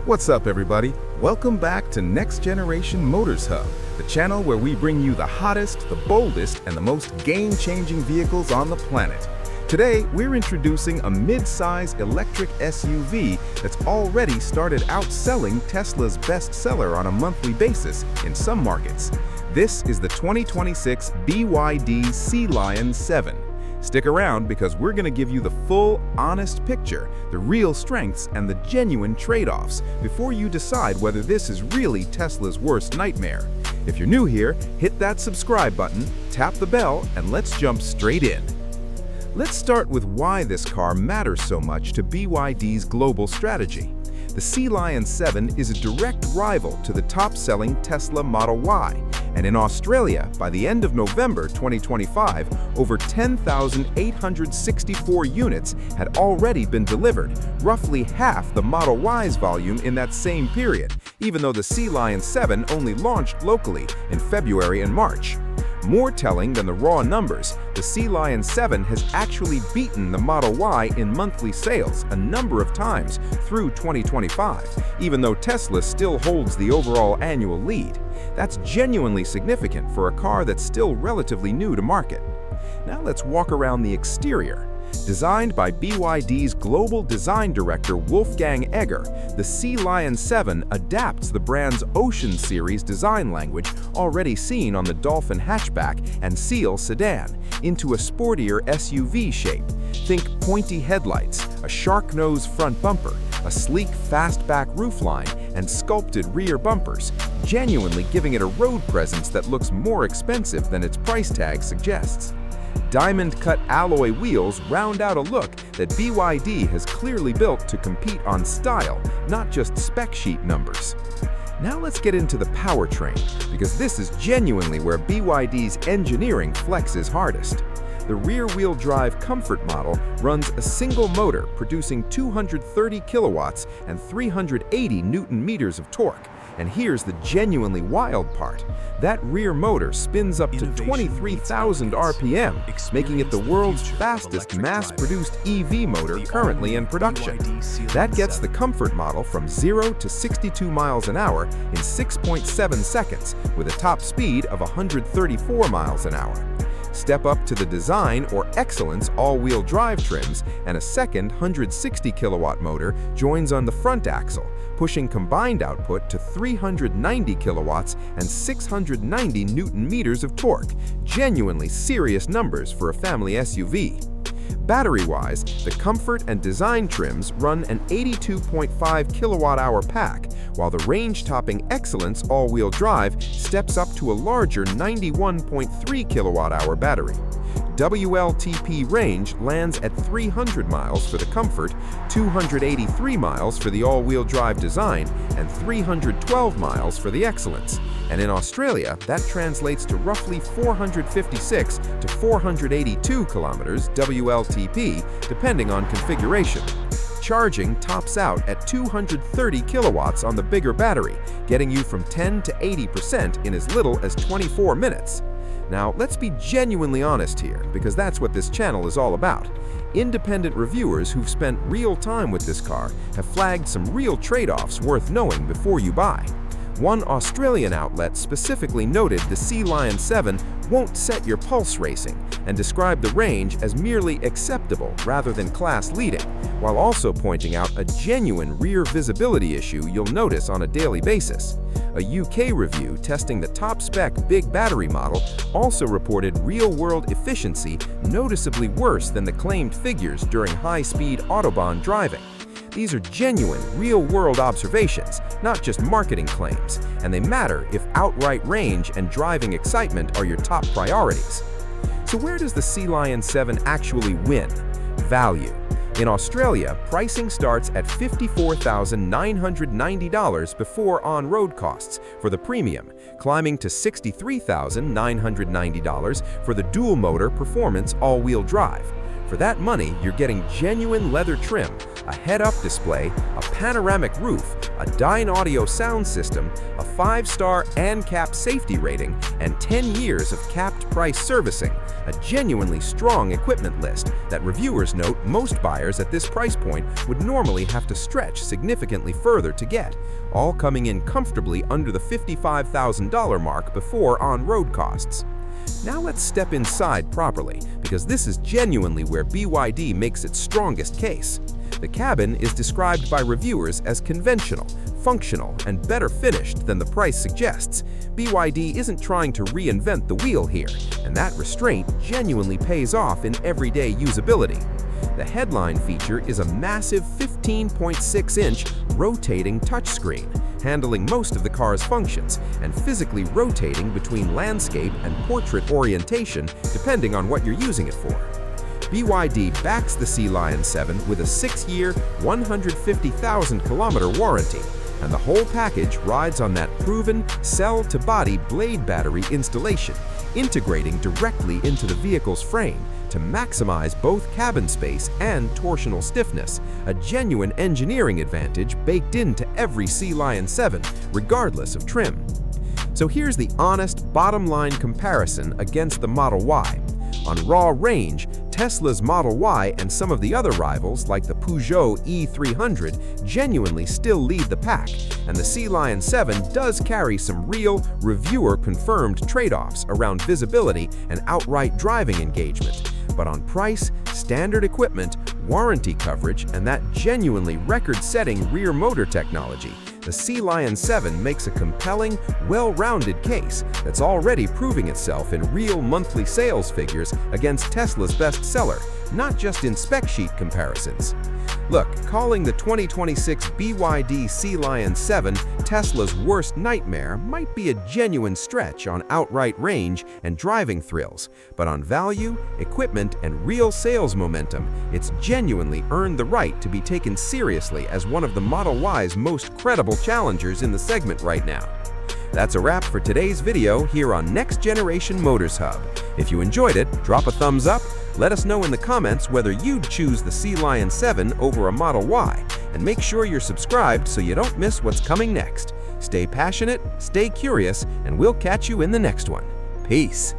What's up, everybody? Welcome back to Next Generation Motors Hub, the channel where we bring you the hottest, the boldest, and the most game-changing vehicles on the planet. Today, we're introducing a mid-size electric SUV that's already started outselling Tesla's bestseller on a monthly basis in some markets. This is the 2026 BYD Sealion 7. Stick around because we're going to give you the full, honest picture, the real strengths, and the genuine trade-offs before you decide whether this is really Tesla's worst nightmare. If you're new here, hit that subscribe button, tap the bell, and let's jump straight in. Let's start with why this car matters so much to BYD's global strategy. The Sealion 7 is a direct rival to the top-selling Tesla Model Y, and in Australia, by the end of November 2025, over 10,864 units had already been delivered, roughly half the Model Y's volume in that same period, even though the Sealion 7 only launched locally in February and March. More telling than the raw numbers, the Sealion 7 has actually beaten the Model Y in monthly sales a number of times through 2025, even though Tesla still holds the overall annual lead. That's genuinely significant for a car that's still relatively new to market. Now let's walk around the exterior. Designed by BYD's global design director Wolfgang Egger, the Sealion 7 adapts the brand's Ocean series design language already seen on the Dolphin hatchback and Seal sedan into a sportier SUV shape. Think pointy headlights, a shark nose front bumper, a sleek fastback roofline, and sculpted rear bumpers, genuinely giving it a road presence that looks more expensive than its price tag suggests. Diamond-cut alloy wheels round out a look that BYD has clearly built to compete on style, not just spec sheet numbers. Now let's get into the powertrain, because this is genuinely where BYD's engineering flexes hardest. The rear-wheel drive Comfort model runs a single motor producing 230 kilowatts and 380 newton-meters of torque. And here's the genuinely wild part. That rear motor spins up to 23,000 RPM, making it the world's fastest mass-produced EV motor currently in production. That gets the Comfort model from 0 to 62 miles an hour in 6.7 seconds, with a top speed of 134 miles an hour. Step up to the Design or Excellence all-wheel drive trims, and a second 160 kilowatt motor joins on the front axle, pushing combined output to 390 kilowatts and 690 newton-meters of torque, genuinely serious numbers for a family SUV. Battery-wise, the Comfort and Design trims run an 82.5 kilowatt-hour pack, while the range-topping Excellence all-wheel drive steps up to a larger 91.3 kilowatt-hour battery. WLTP range lands at 300 miles for the Comfort, 283 miles for the all-wheel drive Design, and 312 miles for the Excellence. And in Australia, that translates to roughly 456 to 482 kilometers WLTP, depending on configuration. Charging tops out at 230 kilowatts on the bigger battery, getting you from 10 to 80% in as little as 24 minutes. Now, let's be genuinely honest here, because that's what this channel is all about. Independent reviewers who've spent real time with this car have flagged some real trade-offs worth knowing before you buy. One Australian outlet specifically noted the Sealion 7 won't set your pulse racing and described the range as merely acceptable rather than class-leading, while also pointing out a genuine rear visibility issue you'll notice on a daily basis. A UK review testing the top-spec big battery model also reported real-world efficiency noticeably worse than the claimed figures during high-speed Autobahn driving. These are genuine, real-world observations, not just marketing claims, and they matter if outright range and driving excitement are your top priorities. So where does the Sealion 7 actually win? Value. In Australia, pricing starts at $54,990 before on-road costs for the premium, climbing to $63,990 for the dual-motor performance all-wheel drive. For that money, you're getting genuine leather trim, a head-up display, a panoramic roof, a Dyn audio sound system, a 5-star ANCAP safety rating, and 10 years of capped price servicing, a genuinely strong equipment list that reviewers note most buyers at this price point would normally have to stretch significantly further to get, all coming in comfortably under the $55,000 mark before on-road costs. Now let's step inside properly, because this is genuinely where BYD makes its strongest case. The cabin is described by reviewers as conventional, functional, and better finished than the price suggests. BYD isn't trying to reinvent the wheel here, and that restraint genuinely pays off in everyday usability. The headline feature is a massive 15.6-inch rotating touchscreen, handling most of the car's functions and physically rotating between landscape and portrait orientation depending on what you're using it for. BYD backs the Sealion 7 with a 6-year, 150,000-kilometer warranty, and the whole package rides on that proven cell-to-body blade battery installation, integrating directly into the vehicle's frame to maximize both cabin space and torsional stiffness, a genuine engineering advantage baked into every Sealion 7, regardless of trim. So here's the honest, bottom-line comparison against the Model Y. On raw range, Tesla's Model Y and some of the other rivals, like the Peugeot E300, genuinely still lead the pack, and the Sealion 7 does carry some real, reviewer-confirmed trade-offs around visibility and outright driving engagement. But on price, standard equipment, warranty coverage, and that genuinely record-setting rear motor technology, the Sealion 7 makes a compelling, well-rounded case that's already proving itself in real monthly sales figures against Tesla's bestseller, not just in spec sheet comparisons. Look, calling the 2026 BYD Sealion 7 Tesla's worst nightmare might be a genuine stretch on outright range and driving thrills, but on value, equipment, and real sales momentum, it's genuinely earned the right to be taken seriously as one of the Model Y's most credible challengers in the segment right now. That's a wrap for today's video here on Next Generation Motors Hub. If you enjoyed it, drop a thumbs up, let us know in the comments whether you'd choose the Sealion 7 over a Model Y, and make sure you're subscribed so you don't miss what's coming next. Stay passionate, stay curious, and we'll catch you in the next one. Peace.